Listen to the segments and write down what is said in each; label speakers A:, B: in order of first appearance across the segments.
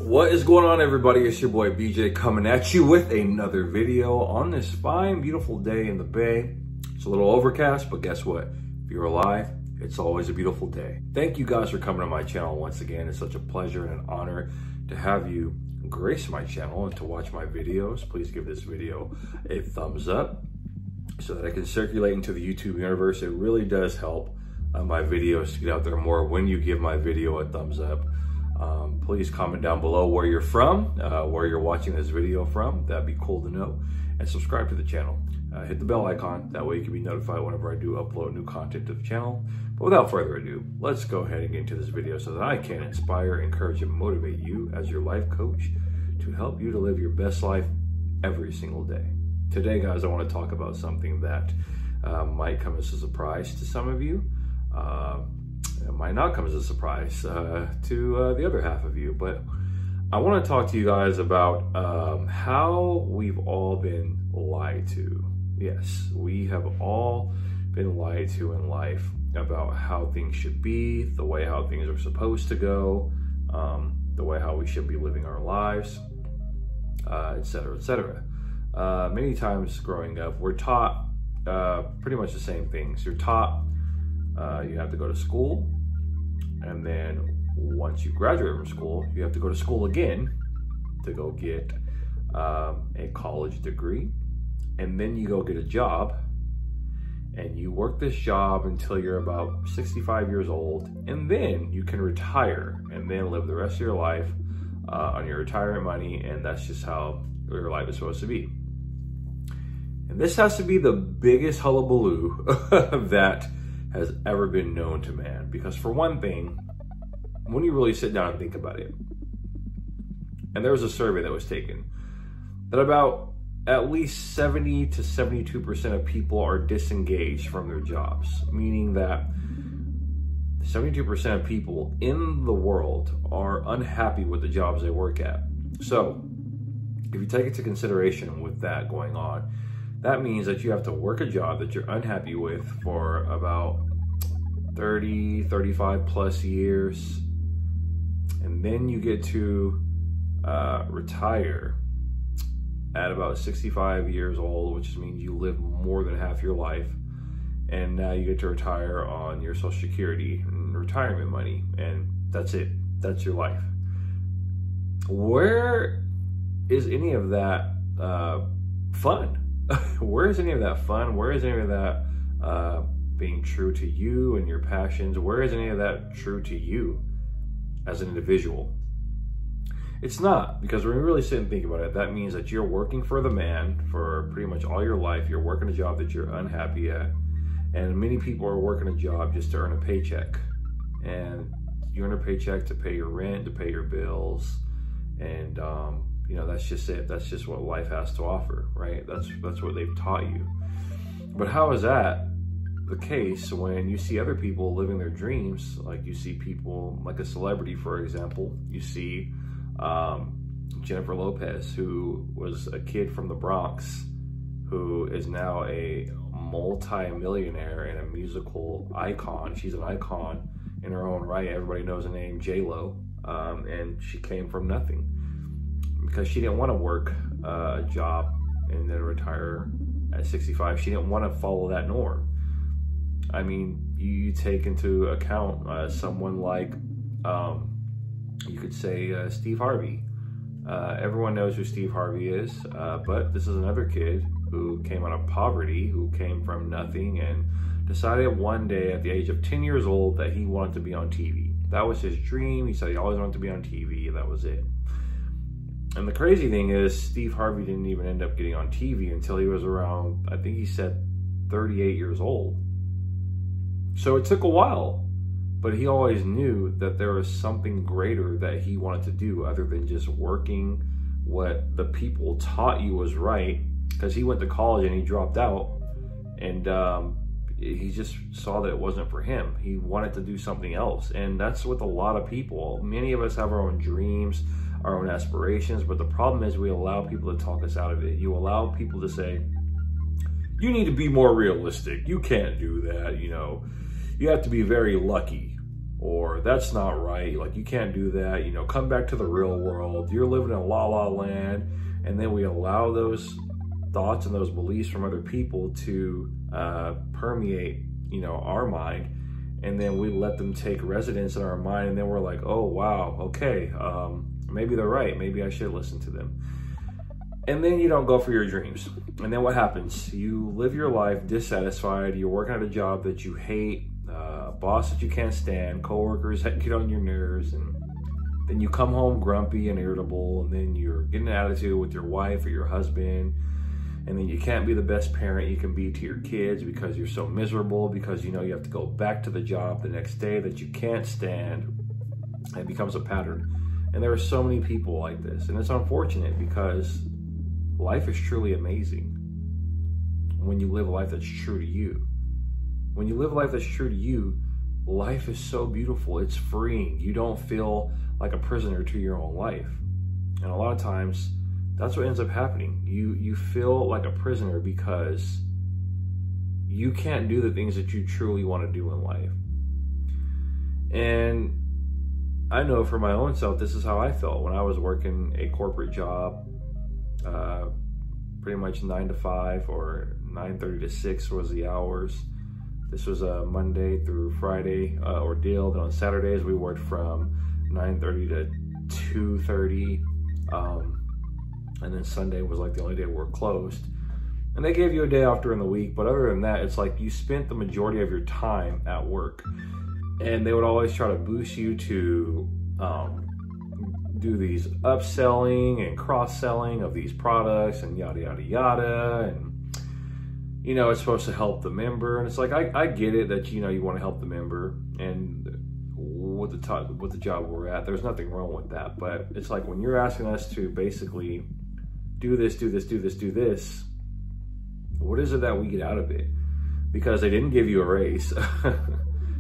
A: What is going on, everybody? It's your boy BJ coming at you with another video on this fine, beautiful day in the Bay. It's a little overcast, but guess what? If you're alive, it's always a beautiful day. Thank you guys for coming to my channel once again. It's such a pleasure and an honor to have you grace my channel and to watch my videos. Please give this video a thumbs up so that I can circulate into the YouTube universe. It really does help my videos to get out there more when you give my video a thumbs up. Please comment down below where you're from, where you're watching this video from. That'd be cool to know. And subscribe to the channel. Hit the bell icon. That way you can be notified whenever I do upload new content to the channel. But without further ado, let's go ahead and get into this video so that I can inspire, encourage, and motivate you as your life coach to help you to live your best life every single day. Today, guys, I want to talk about something that might come as a surprise to some of you. It might not come as a surprise to the other half of you, but I want to talk to you guys about how we've all been lied to. Yes, we have all been lied to in life about how things should be, the way how things are supposed to go, the way how we should be living our lives, etc., etc. Many times growing up, we're taught pretty much the same things. You're taught you have to go to school, and then once you graduate from school, you have to go to school again to go get a college degree, and then you go get a job, and you work this job until you're about 65 years old, and then you can retire and then live the rest of your life on your retirement money, and that's just how your life is supposed to be. And this has to be the biggest hullabaloo that has ever been known to man. Because for one thing, when you really sit down and think about it, and there was a survey that was taken, that about at least 70 to 72% of people are disengaged from their jobs, meaning that 72% of people in the world are unhappy with the jobs they work at. So if you take it to consideration with that going on, that means that you have to work a job that you're unhappy with for about 30, 35 plus years. And then you get to retire at about 65 years old, which means you live more than half your life. And now you get to retire on your Social Security and retirement money. And that's it. That's your life. Where is any of that fun? Where is any of that fun? Where is any of that being true to you and your passions? Where is any of that true to you as an individual? It's not, because when you really sit and think about it, that means that you're working for the man for pretty much all your life. You're working a job that you're unhappy at. And many people are working a job just to earn a paycheck. And you earn a paycheck to pay your rent, to pay your bills. And you know, that's just it. That's just what life has to offer, right? That's what they've taught you. But how is that the case when you see other people living their dreams? Like you see people, like a celebrity, for example. You see Jennifer Lopez, who was a kid from the Bronx, who is now a multi-millionaire and a musical icon. She's an icon in her own right. Everybody knows the name J-Lo, and she came from nothing, because she didn't want to work a job and then retire at 65. She didn't want to follow that norm. I mean, you take into account someone like, you could say Steve Harvey. Everyone knows who Steve Harvey is, but this is another kid who came out of poverty, who came from nothing, and decided one day at the age of 10 years old that he wanted to be on TV. That was his dream. He said he always wanted to be on TV, and that was it. And the crazy thing is, Steve Harvey didn't even end up getting on TV until he was around, I think he said 38 years old. So it took a while, but he always knew that there was something greater that he wanted to do other than just working what the people taught you was right, because he went to college and he dropped out, and he just saw that it wasn't for him. He wanted to do something else, and that's with a lot of people. Many of us have our own dreams, our own aspirations, but the problem is we allow people to talk us out of it. You allow people to say, you need to be more realistic. You can't do that, you know. You have to be very lucky. or that's not right, like you can't do that, you know, come back to the real world, you're living in la la land. And then we allow those thoughts and those beliefs from other people to permeate, you know, our mind, and then we let them take residence in our mind, and then we're like, oh wow, okay, maybe they're right, maybe I should listen to them. And then you don't go for your dreams. And then what happens? You live your life dissatisfied, you're working at a job that you hate, a boss that you can't stand, coworkers that get on your nerves, and then you come home grumpy and irritable, and then you're getting an attitude with your wife or your husband, and then you can't be the best parent you can be to your kids because you're so miserable, because you know you have to go back to the job the next day that you can't stand. It becomes a pattern. And there are so many people like this, and it's unfortunate because life is truly amazing when you live a life that's true to you. When you live a life that's true to you, life is so beautiful, it's freeing. You don't feel like a prisoner to your own life. And a lot of times, that's what ends up happening. You feel like a prisoner because you can't do the things that you truly want to do in life. And I know for my own self, this is how I felt when I was working a corporate job, pretty much 9 to 5 or 9:30 to 6 was the hours. This was a Monday through Friday ordeal. Then on Saturdays, we worked from 9:30 to 2:30. And then Sunday was like the only day we were closed. And they gave you a day off during the week, but other than that, it's like you spent the majority of your time at work. And they would always try to boost you to do these upselling and cross-selling of these products and yada, yada, yada. And, you know, it's supposed to help the member. And it's like, I get it that, you know, you want to help the member. And with the job we're at, there's nothing wrong with that. But it's like when you're asking us to basically do this, do this, do this, do this, what is it that we get out of it? Because they didn't give you a raise.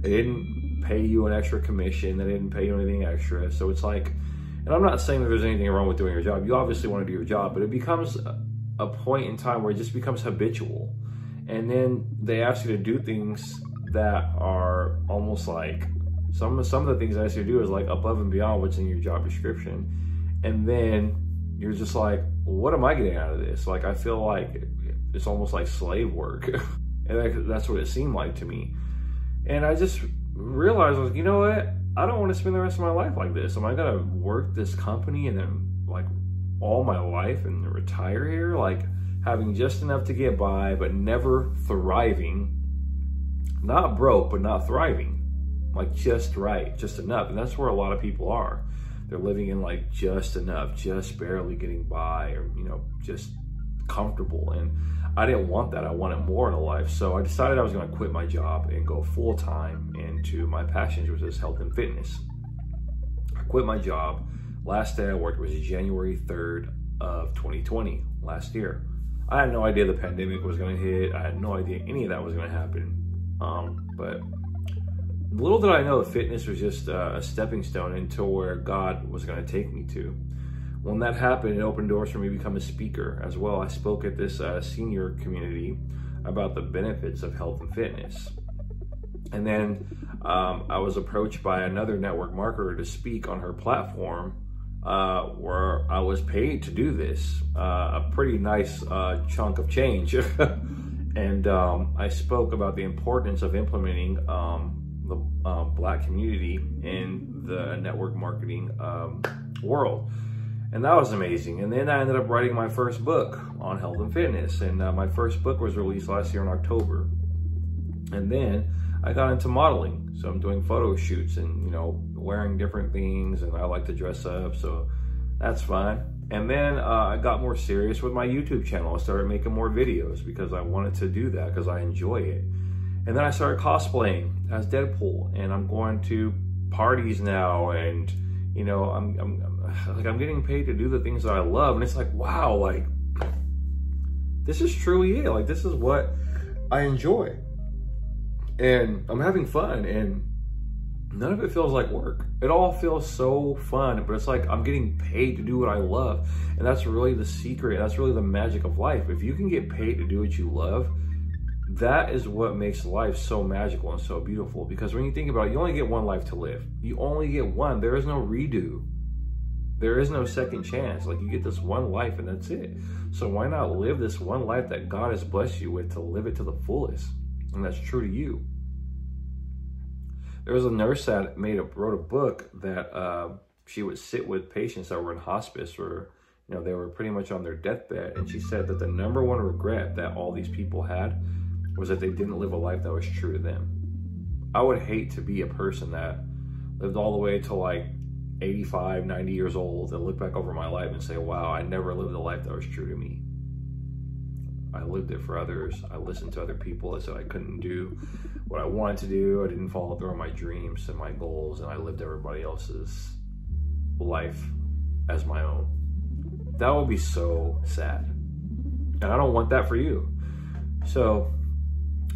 A: They didn't pay you an extra commission. They didn't pay you anything extra. So it's like, and I'm not saying that there's anything wrong with doing your job. You obviously want to do your job, but it becomes a point in time where it just becomes habitual. And then they ask you to do things that are almost like, some of the things I ask you to do is like above and beyond what's in your job description. And then you're just like, what am I getting out of this? Like, I feel like it's almost like slave work. And that's what it seemed like to me. And I just realized, like, you know what? I don't want to spend the rest of my life like this. Am I gonna work this company and then like all my life and retire here? Like having just enough to get by, but never thriving. Not broke, but not thriving. Like just right, just enough. And that's where a lot of people are. They're living in like just enough, just barely getting by, or, you know, just comfortable. And I didn't want that. I wanted more in a life. So I decided I was going to quit my job and go full time into my passions, which is health and fitness. I quit my job. Last day I worked was January 3rd of 2020, last year. I had no idea the pandemic was going to hit. I had no idea any of that was going to happen. But little did I know fitness was just a stepping stone into where God was going to take me to. When that happened, it opened doors for me to become a speaker as well. I spoke at this senior community about the benefits of health and fitness. And then I was approached by another network marketer to speak on her platform where I was paid to do this, a pretty nice chunk of change. And I spoke about the importance of implementing the Black community in the network marketing world. And that was amazing. And then I ended up writing my first book on health and fitness. And my first book was released last year in October. And then I got into modeling. So I'm doing photo shoots and, you know, wearing different things. And I like to dress up, so that's fun. And then I got more serious with my YouTube channel. I started making more videos because I wanted to do that because I enjoy it. And then I started cosplaying as Deadpool. And I'm going to parties now, and you know, I'm getting paid to do the things that I love. And it's like, wow, like, this is truly it. Like, this is what I enjoy. And I'm having fun, and none of it feels like work. It all feels so fun, but it's like I'm getting paid to do what I love. And that's really the secret. That's really the magic of life. If you can get paid to do what you love, That is what makes life so magical and so beautiful. Because when you think about it, you only get one life to live. You only get one. There is no redo. There is no second chance. Like, you get this one life and that's it. So why not live this one life that God has blessed you with, to live it to the fullest? And that's true to you. There was a nurse that wrote a book that she would sit with patients that were in hospice, or, you know, they were pretty much on their deathbed. And she said that the number one regret that all these people had was that they didn't live a life that was true to them. I would hate to be a person that lived all the way to like 85, 90 years old and look back over my life and say, wow, I never lived a life that was true to me. I lived it for others. I listened to other people. I said I couldn't do what I wanted to do. I didn't follow through on my dreams and my goals, and I lived everybody else's life as my own. That would be so sad. And I don't want that for you. So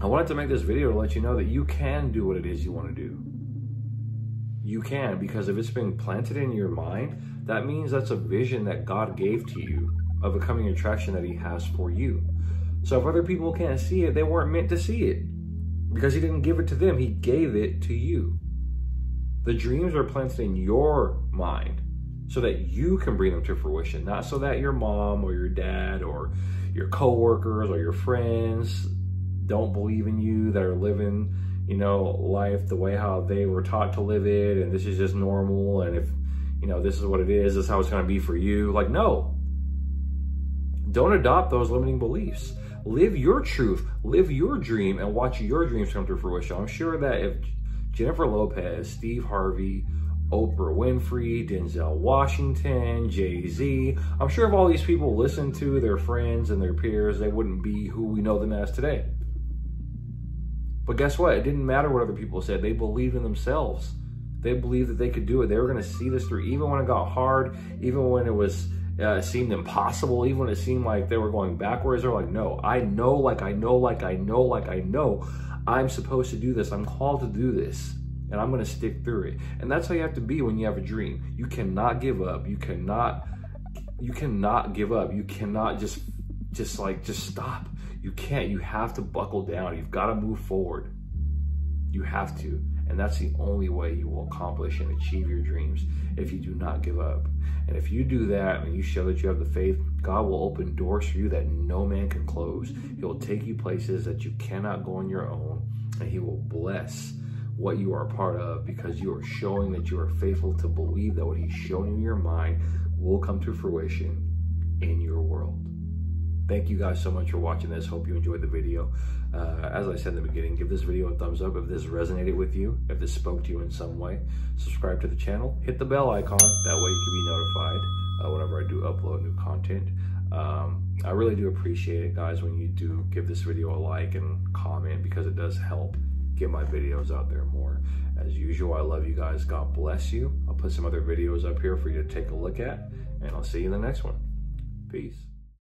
A: I wanted to make this video to let you know that you can do what it is you want to do. You can, because if it's been planted in your mind, that means that's a vision that God gave to you of a coming attraction that he has for you. So if other people can't see it, they weren't meant to see it, because he didn't give it to them. He gave it to you. The dreams are planted in your mind so that you can bring them to fruition, not so that your mom or your dad or your coworkers or your friends don't believe in you, that are living, you know, life the way how they were taught to live it, and this is just normal, and if, you know, this is what it is, this is how it's going to be for you. Like, no. Don't adopt those limiting beliefs. Live your truth, live your dream, and watch your dreams come to fruition. I'm sure that if Jennifer Lopez, Steve Harvey, Oprah Winfrey, Denzel Washington, Jay-Z, I'm sure if all these people listened to their friends and their peers, they wouldn't be who we know them as today. But guess what? It didn't matter what other people said. They believed in themselves. They believed that they could do it. They were going to see this through, even when it got hard, even when it was seemed impossible, even when it seemed like they were going backwards. They're like, no, I know, like I know, like I know, like I know, I'm supposed to do this. I'm called to do this, and I'm going to stick through it. And that's how you have to be when you have a dream. You cannot give up. You cannot give up. You cannot just stop. You can't. You have to buckle down. You've got to move forward. You have to. And that's the only way you will accomplish and achieve your dreams, if you do not give up. And if you do that and you show that you have the faith, God will open doors for you that no man can close. He will take you places that you cannot go on your own, and he will bless what you are a part of, because you are showing that you are faithful to believe that what he's showing you in your mind will come to fruition in your world. Thank you guys so much for watching this. Hope you enjoyed the video. As I said in the beginning, give this video a thumbs up if this resonated with you, if this spoke to you in some way. Subscribe to the channel. Hit the bell icon. That way you can be notified whenever I do upload new content. I really do appreciate it, guys, when you do give this video a like and comment, because it does help get my videos out there more. As usual, I love you guys. God bless you. I'll put some other videos up here for you to take a look at, and I'll see you in the next one. Peace.